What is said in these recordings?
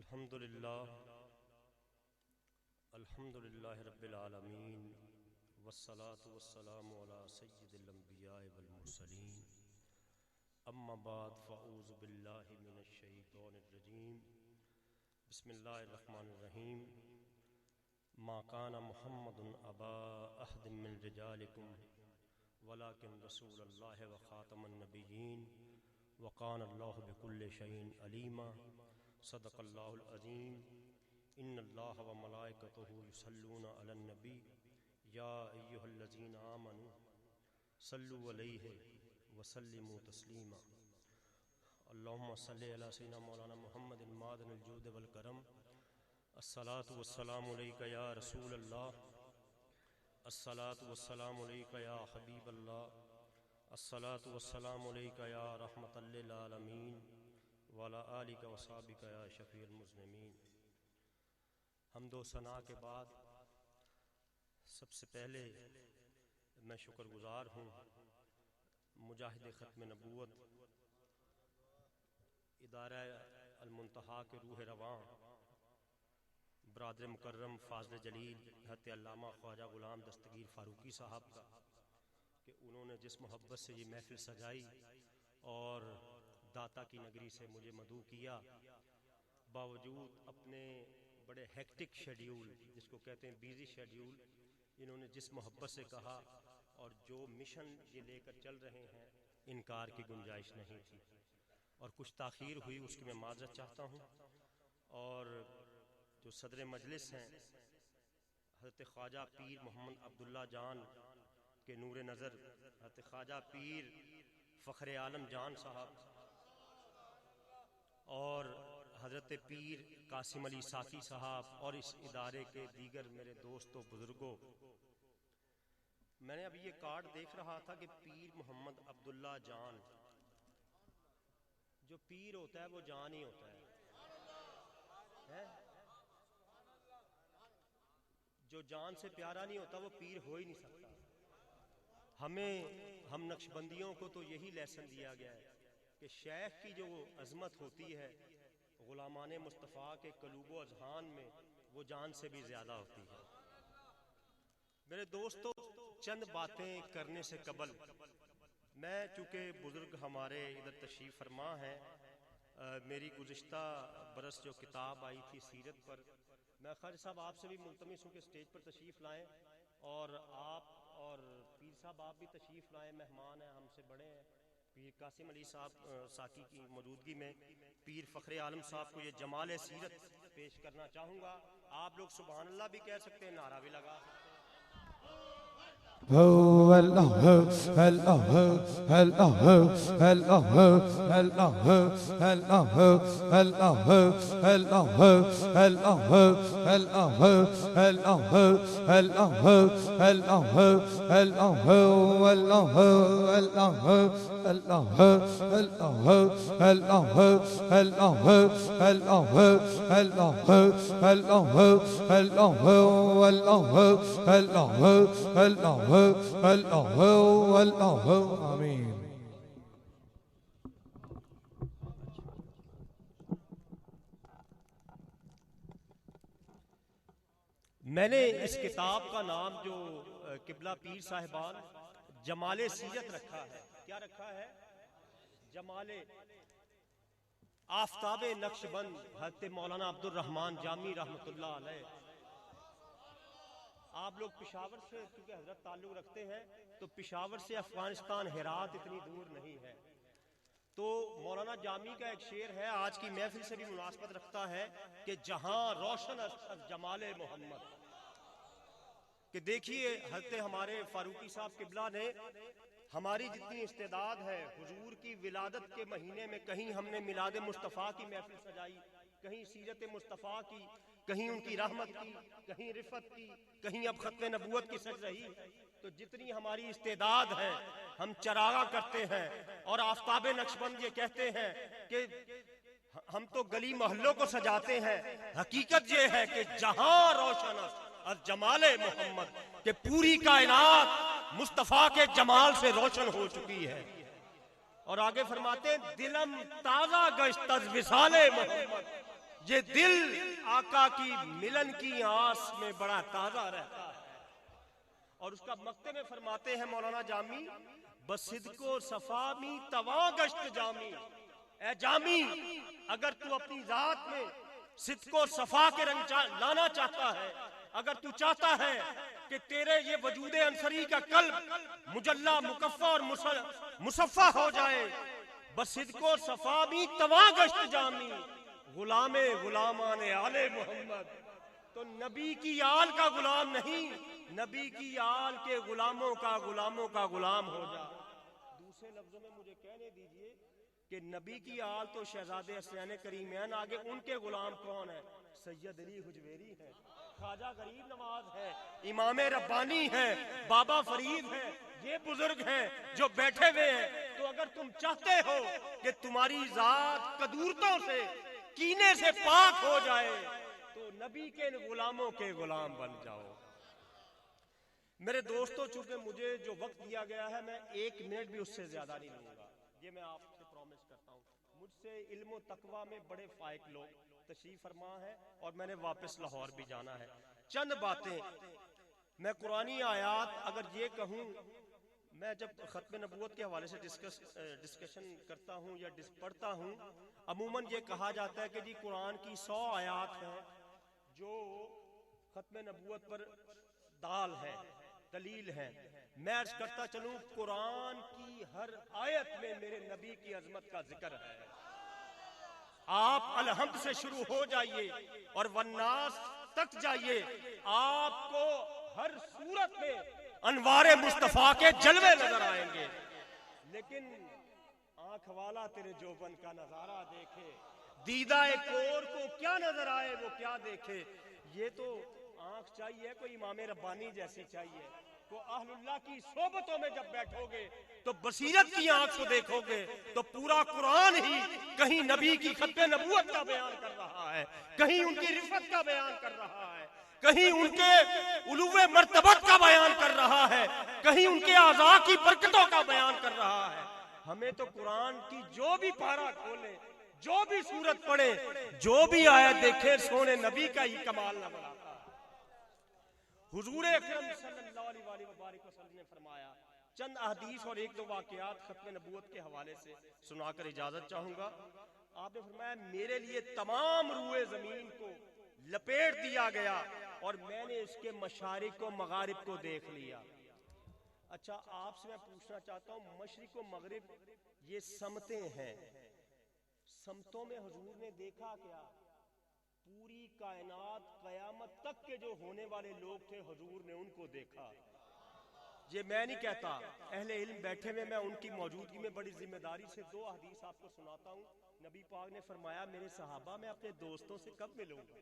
الحمدللہ رب العالمین والصلاة والسلام علی سید الانبیاء والمرسلین اما بعد فاعوذ باللہ من الشیطان الرجیم بسم اللہ الرحمن الرحیم ما کان محمد ابا احد من رجالکم ولکن رسول اللہ وخاتم النبیین وکان اللہ بکل شیء علیما صدق اللہ العظیم ان اللہ و ملائکتہ یصلون علی النبی یا ایھا الذین آمنوا صلوا علیہ وسلموا تسلیما اللہم صلی علی سیدنا مولانا محمد معدن الجود والکرم الصلاۃ والسلام علیک یا رسول اللہ الصلاۃ والسلام علیک یا حبیب اللہ الصلاۃ والسلام علیک یا رحمۃ للعالمین وعلی آلک وصحبک یا شفیع المذنبین۔ حمد و ثنا کے بعد سب سے پہلے میں شکر گزار ہوں مجاہد ختم نبوت ادارہ المنتہا کے روح رواں برادر مکرم فاضل جلیل حضرت علامہ خواجہ غلام دستگیر فاروقی صاحب کا کہ انہوں نے جس محبت سے یہ محفل سجائی اور داتا کی نگری سے مجھے مدعو کیا، باوجود اپنے بڑے ہیکٹک شیڈیول جس کو کہتے ہیں بیزی شیڈیول، انہوں نے جس محبت سے کہا اور جو مشن یہ لے کر چل رہے ہیں انکار کی گنجائش نہیں تھی، اور کچھ تاخیر ہوئی اس کی میں معذرت چاہتا ہوں۔ اور جو صدر مجلس ہیں حضرت خواجہ پیر محمد عبداللہ جان کے نور نظر حضرت خواجہ پیر فخر عالم جان صاحب اور حضرت پیر قاسم علی ساکی صاحب اور اس ادارے کے دیگر میرے دوستوں بزرگوں، میں نے ابھی یہ کارڈ دیکھ رہا تھا کہ پیر محمد عبداللہ جان، جو پیر ہوتا ہے وہ جان ہی ہوتا ہے، جو جان سے پیارا نہیں ہوتا وہ پیر ہو ہی نہیں سکتا۔ ہم نقشبندیوں کو تو یہی لیسن دیا گیا ہے کہ شیخ کی جو عظمت ہوتی ہے غلامان مصطفیٰ کے قلوب و اذہان میں وہ جان سے بھی زیادہ ہوتی ہے۔ میرے دوستو، چند باتیں کرنے سے قبل میں، چونکہ بزرگ ہمارے ادھر تشریف فرما ہیں، میری گزشتہ برس جو کتاب آئی تھی سیرت پر، میں خواجہ صاحب آپ سے بھی ملتمس ہوں کہ اسٹیج پر تشریف لائیں، اور آپ اور پیر صاحب آپ بھی تشریف لائیں، مہمان ہیں، ہم سے بڑے ہیں۔ پیر قاسم علی صاحب ساکی کی موجودگی میں پیر فخر عالم صاحب کو یہ جمال سیرت پیش کرنا چاہوں گا۔ آپ لوگ سبحان اللہ بھی کہہ سکتے ہیں، نعرہ بھی لگا سکتے ہیں۔ آمین۔ میں نے اس کتاب کا نام جو قبلہ پیر صاحبان جمال سیرت رکھا ہے، کیا رکھا ہے؟ جمال آفتاب نقشبند حضرت مولانا عبد الرحمن جامی رحمۃ اللہ علیہ۔ آپ لوگ پشاور سے کیونکہ حضرت تعلق رکھتے ہیں تو پشاور سے افغانستان ہرات اتنی دور نہیں ہے، تو مولانا جامی کا ایک شعر ہے، آج کی محفل سے بھی مناسبت رکھتا ہے کہ جہاں روشن از جمال محمد، کہ دیکھیے حضرت ہمارے فاروقی صاحب قبلہ نے ہماری جتنی استعداد ہے حضور کی ولادت کے مہینے میں کہیں ہم نے میلاد مصطفیٰ کی محفل سجائی، کہیں سیرت مصطفیٰ کی، کہیں ان کی رحمت کی، کہیں رفت کی، کہیں اب ختم نبوت کی سج رہی، تو جتنی ہماری استعداد ہے ہم چراغاں کرتے ہیں، اور آفتاب نقشبند یہ کہتے ہیں کہ ہم تو گلی محلوں کو سجاتے ہیں، حقیقت یہ ہے کہ جہاں روشن از جمال محمد، کہ پوری کائنات مصطفیٰ کے جمال سے روشن ہو چکی ہے۔ اور آگے فرماتے ہیں دلم تازہ گشت از وصال محمد، یہ دل آقا کی ملن کی آس میں بڑا تازہ رہتا ہے. اور اس کا مقطع میں فرماتے ہیں مولانا جامی، بصدق و صفا می تواں گشت جامی. اے جامی، اگر تو اپنی ذات میں صدق و صفا کے رنگ لانا چاہتا ہے، اگر تو چاہتا ہے کہ تیرے یہ وجود انصری کا قلب مجلہ مکفہ اور مصفہ ہو جائے، بصدق و صفا می تواں گشت جامی، غلام غلامان آل محمد. تو نبی کی آل کا غلام نہیں، نبی کی آل کے غلاموں کا غلام ہو جا. دوسرے لفظوں میں مجھے کہنے دیجئے کہ نبی کی آل تو شہزادے حسین کریمین، آگے ان کے غلام کون ہیں؟ سید علی حجویری ہیں، خواجہ غریب نواز ہے، امام ربانی ہے، بابا فرید ہے. یہ بزرگ ہیں جو بیٹھے ہوئے ہیں. تو اگر تم چاہتے ہو کہ تمہاری ذات قدورتوں سے، کینے سے پاک ہو جائے، تو نبی کے غلاموں کے غلام بن جاؤ. میرے دوستو، چونکہ مجھے جو وقت دیا گیا ہے میں 1 منٹ بھی اس سے زیادہ نہیں لوں گا، یہ میں آپ سے پرومس کرتا ہوں. مجھ سے علم و تقوی میں بڑے فائق لوگ تشریف فرما ہے اور میں نے واپس لاہور بھی جانا ہے. چند باتیں میں قرآنی آیات اگر یہ کہوں، میں جب ختم نبوت کے حوالے سے ڈسکشن کرتا ہوں یا پڑھتا ہوں، عموماً یہ کہا جاتا ہے کہ جی قرآن کی 100 آیات ہیں جو ختم نبوت پر دال ہے، دلیل ہے. میں عرض کرتا چلوں، قرآن کی ہر آیت میں میرے نبی کی عظمت کا ذکر ہے. آپ الحمد سے شروع ہو جائیے اور والناس تک جائیے، آپ کو ہر صورت میں انوار مصطفیٰ کے جلوے نظر آئیں گے. لیکن آنکھ والا تیرے جوبن کا نظارہ دیکھے، دیدہ کور کو کیا نظر آئے وہ کیا دیکھے. یہ تو آنکھ چاہیے کوئی امام ربانی جیسی چاہیے. تو اہل اللہ کی صحبتوں میں جب بیٹھو گے تو بصیرت کی آنکھ سے دیکھو گے تو پورا قرآن ہی کہیں نبی کی ختم نبوت کا بیان کر رہا ہے، کہیں ان کی رفت کا بیان کر رہا ہے، کہیں ان کے علو مرتبت کا بیان کر رہا ہے، کہیں ان کے اعضاء کی برکتوں کا بیان کر رہا ہے. ہمیں تو قرآن کی جو بھی پارہ کھولے، جو بھی سورت پڑھے، جو بھی آیت دیکھے، سونے نبی کا ہی کمال نظر آتا ہے. حضور اکرم صلی اللہ علیہ وآلہ وسلم نے فرمایا، چند احادیث اور 1-2 واقعات ختم نبوت کے حوالے سے سنا کر اجازت چاہوں گا. آپ نے فرمایا میرے لیے تمام روئے زمین کو لپیٹ دیا گیا اور میں نے اس کے مشارق و مغارب کو دیکھ لیا. اچھا، آپ سے میں پوچھنا چاہتا ہوں، مشرق و مغرب یہ سمتیں ہیں، سمتوں میں حضور نے دیکھا کیا؟ پوری کائنات قیامت تک کے جو ہونے والے لوگ تھے حضور نے ان کو دیکھا. یہ میں نہیں کہتا، اہل علم بیٹھے ہوئے، میں ان کی موجودگی میں بڑی ذمہ داری سے 2 حدیث آپ کو سناتا ہوں. نبی پاک نے فرمایا میرے صحابہ میں اپنے دوستوں سے کب ملوں گا؟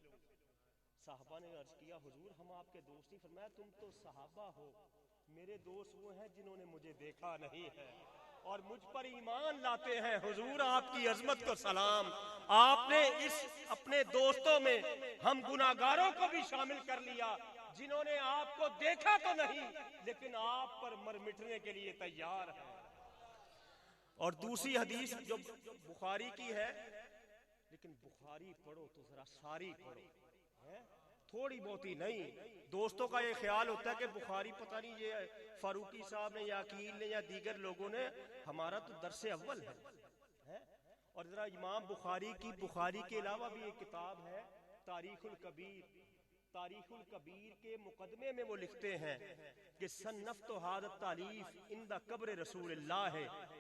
صحابہ نے عرض کیا حضور ہم آپ کے دوست نہیں. فرمایا تم تو صحابہ ہو، میرے دوست وہ ہیں جنہوں نے مجھے دیکھا نہیں ہے اور مجھ پر ایمان لاتے ہیں. حضور آپ کی عظمت کو سلام. آپ نے اس اپنے دوستوں میں ہم گناہگاروں کو بھی شامل کر لیا جنہوں نے آپ کو دیکھا تو نہیں لیکن آپ پر مر مٹنے کے لیے تیار ہیں. اور دوسری حدیث جو بخاری کی ہے، لیکن بخاری پڑھو تو ذرا ساری پڑھو، تھوڑی بہتی نہیں. دوستوں کا یہ خیال ہوتا ہے کہ بخاری پتہ نہیں یہ فاروقی صاحب نے یا عقیل نے یا دیگر لوگوں نے، ہمارا تو درس اول ہے. اور ذرا امام بخاری کے علاوہ بھی ایک کتاب ہے تاریخ الکبیر. تاریخ الکبیر کے مقدمے میں وہ لکھتے ہیں کہ صنفت ھذا التالیف عند قبر رسول اللہ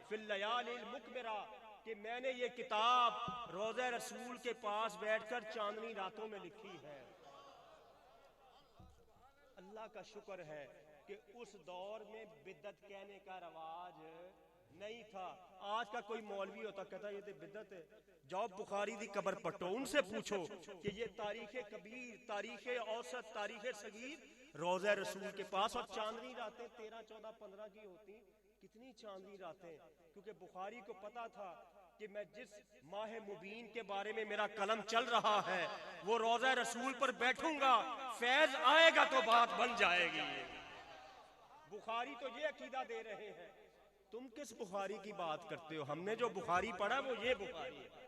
فی اللیالی المکبرہ، کہ میں نے یہ کتاب روضہ رسول کے پاس بیٹھ کر چاندنی راتوں میں لکھی ہے. اللہ کا شکر ہے کہ اس دور میں بدعت کہنے کا رواج نہیں تھا. آج کا کوئی مولوی ہوتا کہتا یہ تو بدعت ہے، جاؤ بخاری دی قبر پٹو، ان سے پوچھو کہ یہ تاریخ کبیر، تاریخ اوسط، تاریخ صغیر روضہ رسول کے پاس. اور چاندنی راتیں 13 14 15 کی ہوتی، کتنی چاندنی راتیں، کیونکہ بخاری کو پتا تھا کہ میں جس ماہ مبین کے بارے میں میرا قلم چل رہا ہے وہ روضہ رسول پر بیٹھوں گا، فیض آئے گا تو بات بن جائے گی. بخاری تو یہ عقیدہ دے رہے ہیں، تم کس بخاری کی بات کرتے ہو؟ ہم نے جو بخاری پڑھا وہ یہ بخاری ہے.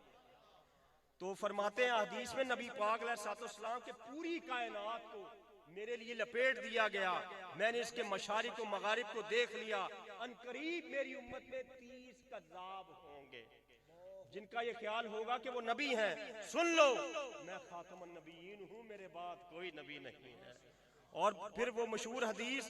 تو فرماتے ہیں حدیث میں نبی پاک علیہ الصلوۃ والسلام کے پوری کائنات کو میرے لیے لپیٹ دیا گیا، میں نے اس کے مشارق و مغارب کو دیکھ لیا، ان قریب میری امت میں 30 کذاب ہوں گے جن کا یہ خیال ہوگا کہ وہ نبی ہیں، سن لو میں خاتم النبیین ہوں، میرے بعد کوئی نبی نہیں ہے۔ اور پھر وہ مشہور حدیث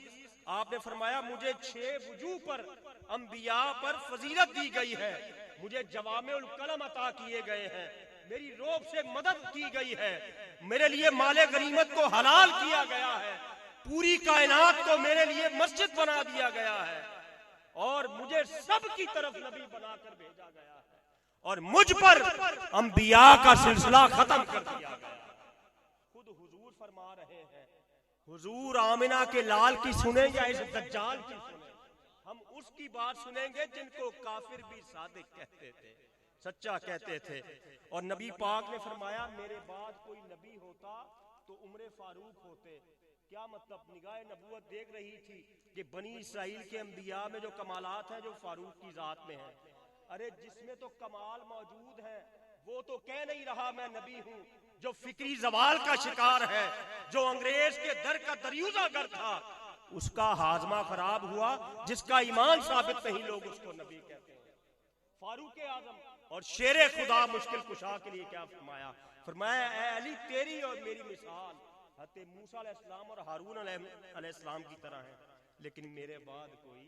آپ نے فرمایا مجھے 6 وجوہ پر انبیاء پر فضیلت دی گئی ہے، مجھے جوامع الکلم عطا کیے گئے ہیں، میری روب سے مدد کی گئی ہے، میرے لیے مال غنیمت کو حلال کیا گیا ہے، پوری کائنات کو میرے لیے مسجد بنا دیا گیا ہے، اور مجھے سب کی طرف نبی بنا کر بھیجا گیا ہے، اور مجھ پر انبیاء کا سلسلہ ختم کر دیا گیا۔ خود حضور فرما رہے ہیں، حضور آمنہ کے لال کی سنیں یا اس دجال کی سنیں؟ ہم اس کی بات سنیں گے جن کو کافر بھی صادق کہتے تھے، سچا کہتے تھے۔ اور نبی پاک نے فرمایا میرے بعد کوئی نبی ہوتا تو عمر فاروق ہوتے۔ کیا مطلب؟ نگاہ نبوت دیکھ رہی تھی کہ بنی اسرائیل کے انبیاء میں جو کمالات ہیں جو فاروق کی ذات میں ہیں۔ ارے جس میں تو کمال موجود ہے وہ تو کہہ نہیں رہا میں نبی ہوں، جو فکری زوال کا شکار ہے، جو انگریز کے در کا دریوزہ گر تھا، اس کا ہاضمہ خراب ہوا، جس کا ایمان ثابت نہیں لوگ اس کو نبی کہتے ہیں۔ فاروق اعظم اور شیر خدا مشکل کشا کے لیے کیا فرمایا؟ فرمایا اے علی تیری اور میری مثال حضرت موسیٰ علیہ السلام اور ہارون علیہ السلام کی طرح ہے، لیکن میرے بعد کوئی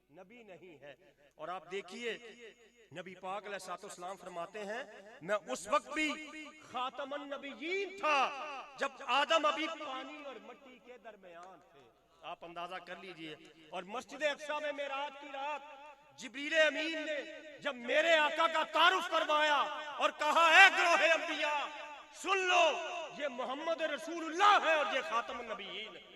نبی نہیں ہے۔ اور آپ دیکھیے نبی پاک علیہ الصلوۃ والسلام فرماتے ہیں میں اس وقت بھی خاتم النبیین تھا جب آدم ابھی پانی اور مٹی کے درمیان تھے۔ آپ اندازہ کر لیجئے۔ اور مسجد اقصیٰ میں معراج کی رات جبریل امین نے جب میرے آقا کا تعارف کروایا اور کہا اے گروہ انبیاء سن لو، یہ محمد رسول اللہ ہے اور یہ خاتم النبیین ہے۔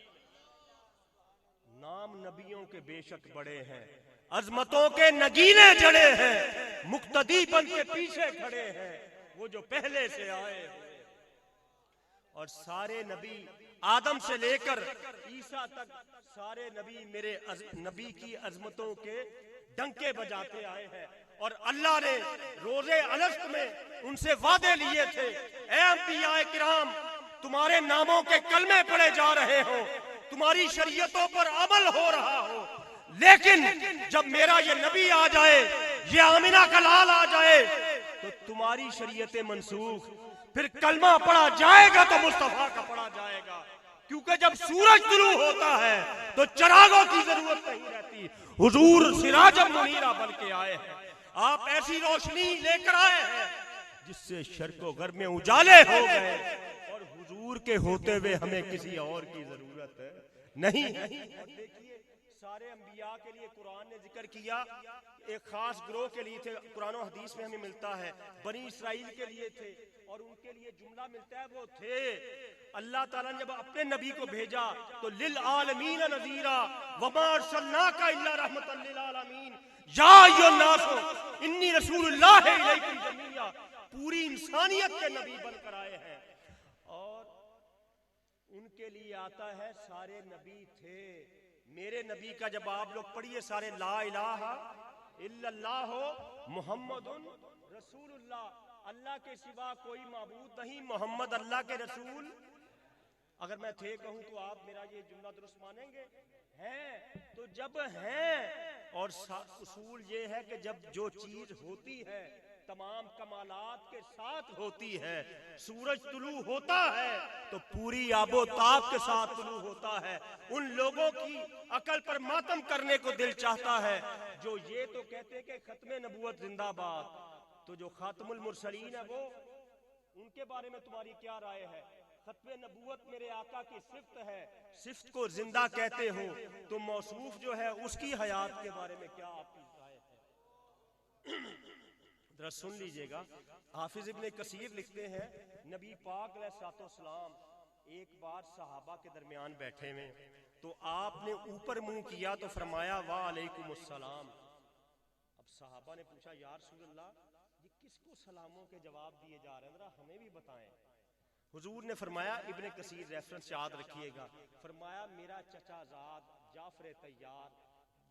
نام نبیوں کے بے شک بڑے ہیں، عظمتوں کے نگینے جڑے ہیں، مقتدی بن کے پیچھے کھڑے ہیں وہ جو پہلے سے آئے ہوئے۔ اور سارے نبی آدم سے لے کر عیسیٰ تک سارے نبی میرے نبی کی عظمتوں کے ڈنکے بجاتے آئے ہیں۔ اور اللہ نے روزے الست میں ان سے وعدے لیے تھے اے انبیاء کرام تمہارے ناموں کے کلمے پڑھے جا رہے ہوں، تمہاری شریعتوں پر عمل ہو رہا ہو، لیکن جب میرا یہ نبی آ جائے، یہ آمنہ کا لال آ جائے تو تمہاری شریعتیں منسوخ، پھر کلمہ پڑھا جائے گا تو مصطفیٰ کا پڑھا جائے گا، کیونکہ جب سورج طلوع ہوتا ہے تو چراغوں کی ضرورت نہیں رہتی۔ حضور سراجا منیرا بن کے آئے ہیں، آپ ایسی روشنی لے کر آئے ہیں جس سے شرق و غرب میں اجالے ہو گئے، اور حضور کے ہوتے ہوئے ہمیں کسی اور کی ضرورت نہیں ہے۔ دیکھیے سارے انبیاء کے لیے قرآن نے ذکر کیا، ایک خاص گروہ کے لیے تھے، قرآن و حدیث میں ہمیں ملتا ہے بنی اسرائیل کے لیے تھے، اور ان کے لیے جملہ ملتا ہے وہ تھے۔ اللہ تعالیٰ نے جب اپنے نبی کو بھیجا تو للعالمین نذیرا وما ارسلناک الا رحمۃ للعالمین یا ایھا الناس انی رسول اللہ الیکم جمیعا، پوری انسانیت کے نبی بن کر آئے ہیں۔ اور ان کے لیے آتا ہے سارے نبی تھے، میرے نبی کا جب آپ لوگ پڑھیے سارے لا الہ الا اللہ محمد رسول اللہ، اللہ کے سوا کوئی معبود نہیں، محمد اللہ کے رسول۔ اگر میں تھے کہوں تو آپ میرا یہ جملہ درست مانیں گے؟ ہیں تو جب ہیں، اور اصول یہ ہے کہ جب جو چیز ہوتی ہے تمام کمالات کے ساتھ ہوتی ہے، سورج طلوع ہوتا ہے تو پوری آب و تاب کے ساتھ طلوع ہوتا ہے۔ ان لوگوں کی عقل پر ماتم کرنے کو دل چاہتا ہے جو یہ تو کہتے کہ ختم نبوت زندہ باد، تو جو خاتم المرسلین ہے وہ ان کے بارے میں تمہاری کیا رائے ہے؟ ختم نبوت میرے آقا کی صفت ہے، صفت کو زندہ کہتے ہو تو موصوف جو ہے اس کی حیات کے بارے میں کیا آپ کی رائے ہے؟ ذرا سن لیجئے گا، حافظ ابن کثیر لکھتے ہیں نبی پاک علیہ الصلوۃ والسلام ایک بار صحابہ کے درمیان بیٹھے ہوئے تو آپ نے اوپر منہ کیا تو فرمایا وعلیکم السلام۔ اب صحابہ نے پوچھا یا رسول اللہ یہ کس کو سلاموں کے جواب دیے جا رہے ہیں، ذرا ہمیں بھی بتائیں۔ حضور نے فرمایا، ابن کثیر ریفرنس یاد رکھیے گا، فرمایا میرا چچا زاد جعفر طیار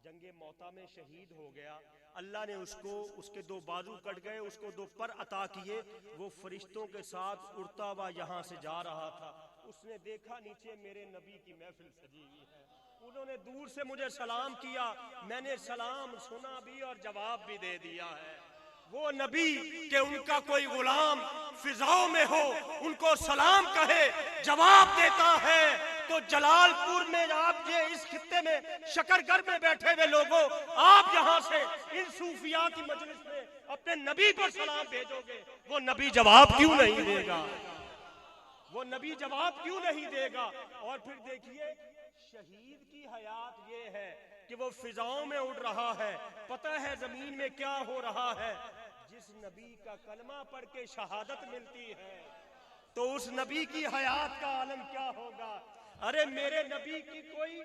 جنگ موتا میں شہید ہو گیا، اللہ نے اس کو اس کے 2 بازو کٹ گئے، اس کو 2 پر عطا کیے، وہ فرشتوں کے ساتھ اڑتا ہوا یہاں سے جا رہا تھا، اس نے دیکھا نیچے میرے نبی کی محفل سجی ہوئی ہے، انہوں نے دور سے مجھے سلام کیا، میں نے سلام سنا بھی اور جواب بھی دے دیا ہے۔ وہ نبی کہ ان کا کوئی غلام فضاؤں میں ہو، ان کو سلام کہے، جواب دیتا ہے، تو جلال پور میں آپ یہ اس خطے میں شکرگڑھ میں بیٹھے ہوئے لوگوں، آپ یہاں سے ان صوفیاء کی مجلس میں اپنے نبی پر سلام بھیجو گے، وہ نبی جواب کیوں نہیں دے گا؟ وہ نبی جواب کیوں نہیں دے گا؟ اور پھر دیکھیے شہید کی حیات یہ ہے کہ وہ فضاؤں میں اڑ رہا ہے، پتہ ہے زمین میں کیا ہو رہا ہے، جس نبی کا کلمہ پڑھ کے شہادت ملتی ہے تو اس نبی کی حیات کا عالم کیا ہوگا؟ ارے میرے نبی کی کوئی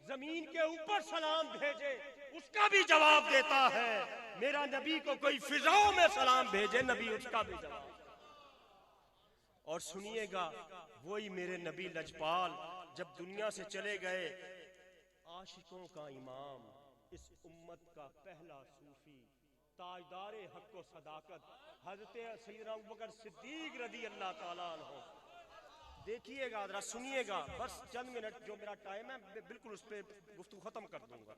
زمین کے اوپر سلام بھیجے اس کا بھی جواب دیتا ہے، میرا نبی کو کوئی فضاؤں میں سلام بھیجے نبی اس کا بھی جواب۔ اور سنیے گا وہی میرے نبی لجپال جب دنیا سے چلے گئے، عاشقوں کا امام، اس امت کا پہلا صوفی، تاجدار حق و صداقت، حضرت سیدنا ابوبکر صدیق رضی اللہ تعالیٰ عنہ، دیکھیے گا ذرا سنیے گا، بس چند منٹ جو میرا ٹائم ہے بالکل اس پہ گفتگو ختم کر دوں گا۔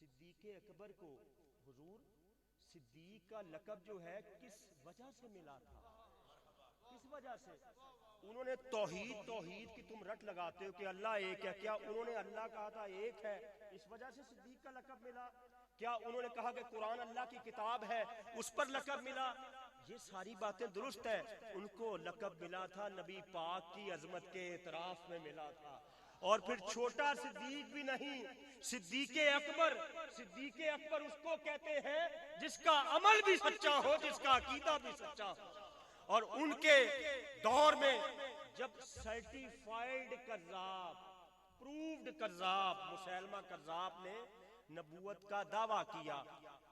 صدیق اکبر کو حضور صدیق کا لقب جو ہے کس وجہ سے ملا تھا؟ کس وجہ سے؟ انہوں نے توحید کی تم رٹ لگاتے ہو کہ اللہ ایک ہے، کیا انہوں نے اللہ کہا تھا ایک ہے اس وجہ سے صدیق کا لقب ملا؟ کیا انہوں نے کہا کہ قرآن اللہ کی کتاب ہے اس پر لقب ملا؟ یہ ساری باتیں درست ہے، ان کو لقب ملا تھا نبی پاک کی عظمت کے اعتراف میں ملا تھا۔ اور پھر چھوٹا صدیق بھی نہیں، صدیق اکبر، صدیق اکبر اس کو کہتے ہیں جس کا عمل بھی سچا ہو، جس کا عقیدہ بھی سچا ہو۔ اور ان کے دور میں جب سرٹیفائیڈ کذاب، پروفڈ کذاب مسیلمہ کذاب نے نبوت کا دعویٰ کیا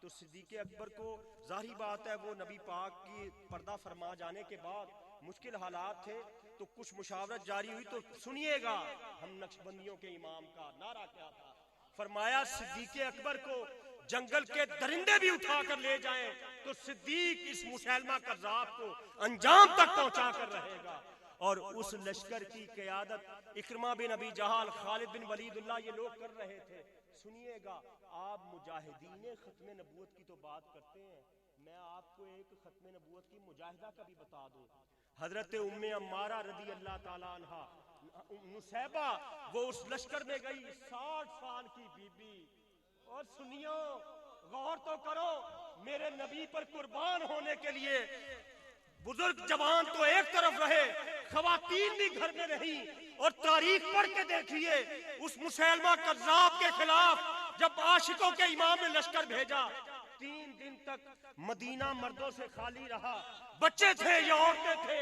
تو صدیق اکبر کو ظاہری بات ہے وہ نبی پاک کی پردہ فرما جانے کے بعد مشکل حالات تھے تو کچھ مشاورت جاری ہوئی، تو سنیے گا ہم نقشبندیوں کے امام کا نعرہ کیا تھا۔ فرمایا صدیق اکبر کو جنگل کے درندے بھی اٹھا کر لے جائیں تو صدیق اس مسیلمہ کذاب کو انجام تک پہنچا کر رہے گا۔ اور اس لشکر کی قیادت اکرمہ بن ابی جہل، خالد بن ولید اللہ یہ لوگ کر رہے تھے۔ سنیے گا آپ مجاہدین ختم نبوت کی تو بات کرتے ہیں، میں آپ کو ایک ختم نبوت کی مجاہدہ کا بھی بتا دوں۔ حضرت ام عمارہ رضی اللہ تعالیٰ عنہ نصیبہ، وہ اس لشکر میں گئی، 60 سال کی بی بی، اور سنیو غور تو کرو، میرے نبی پر قربان ہونے کے لیے بزرگ جوان تو ایک طرف رہے، خواتین بھی گھر میں رہیں، اور تاریخ پڑھ کے دیکھیے اس مسیلمہ کذاب کے خلاف جب عاشقوں کے امام نے لشکر بھیجا 3 دن تک مدینہ مردوں سے خالی رہا، بچے تھے یا عورتیں تھے،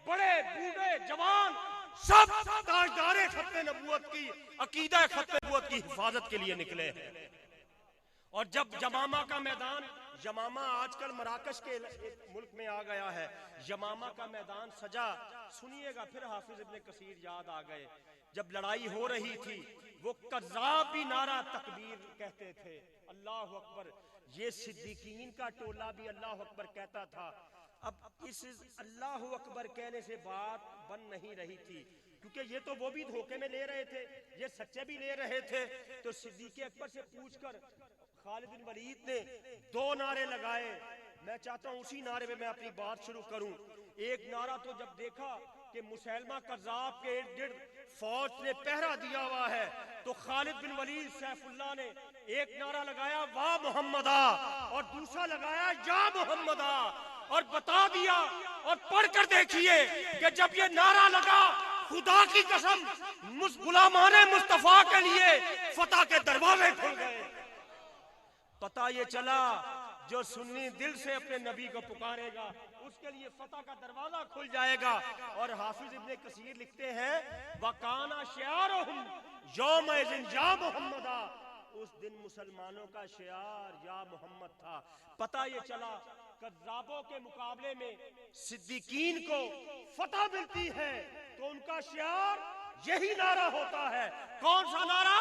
بڑے بوڑھے جوان سب تاجدار ختم نبوت کی، عقیدہ ختم نبوت کی حفاظت کے لیے نکلے ہیں۔ اور جب یمامہ کا میدان، یمامہ آج کل مراکش کے ملک میں آ گیا ہے، یمامہ کا میدان سجا، سنیے گا پھر حافظ ابن کثیر یاد آ گئے، جب لڑائی ہو رہی تھی وہ کذاب بھی نعرہ تکبیر کہتے تھے، اللہ اکبر، یہ صدیقین کا ٹولہ بھی اللہ اکبر کہتا تھا۔ اب اس اللہ اکبر کہنے سے بات بن نہیں رہی تھی، کیونکہ یہ تو وہ بھی دھوکے میں لے رہے تھے، یہ سچے بھی لے رہے تھے، تو صدیق اکبر سے پوچھ کر خالد بن ولید نے 2 نعرے لگائے، میں چاہتا ہوں اسی نعرے پہ میں اپنی بات شروع کروں۔ ایک نعرہ تو جب دیکھا کہ مسیلمہ کذاب کے ارد گرد فوج نے پہرا دیا ہوا ہے تو خالد بن ولید سیف اللہ نے ایک نعرہ لگایا واہ محمدہ، اور دوسرا لگایا یا محمدہ، اور بتا دیا، اور پڑھ کر دیکھیے کہ جب یہ نعرہ لگا خدا کی قسم غلامان مصطفیٰ کے لیے فتح کے دروازے کھل گئے۔ پتہ یہ چلا جو سنی دل سے اپنے نبی کو پکارے گا اس کے لیے فتح کا دروازہ کھل جائے گا۔ اور حافظ ابن کثیر لکھتے ہیں وَقَانَ شِعَارُهُمْ يَوْمَئِذٍ يَا مُحَمَّدَ، اس دن مسلمانوں کا شعار یا محمد تھا۔ پتہ یہ چلا کذابوں کے مقابلے میں صدیقین کو فتح ملتی ہے تو ان کا شعار یہی نعرہ ہوتا ہے، کون سا نعرہ؟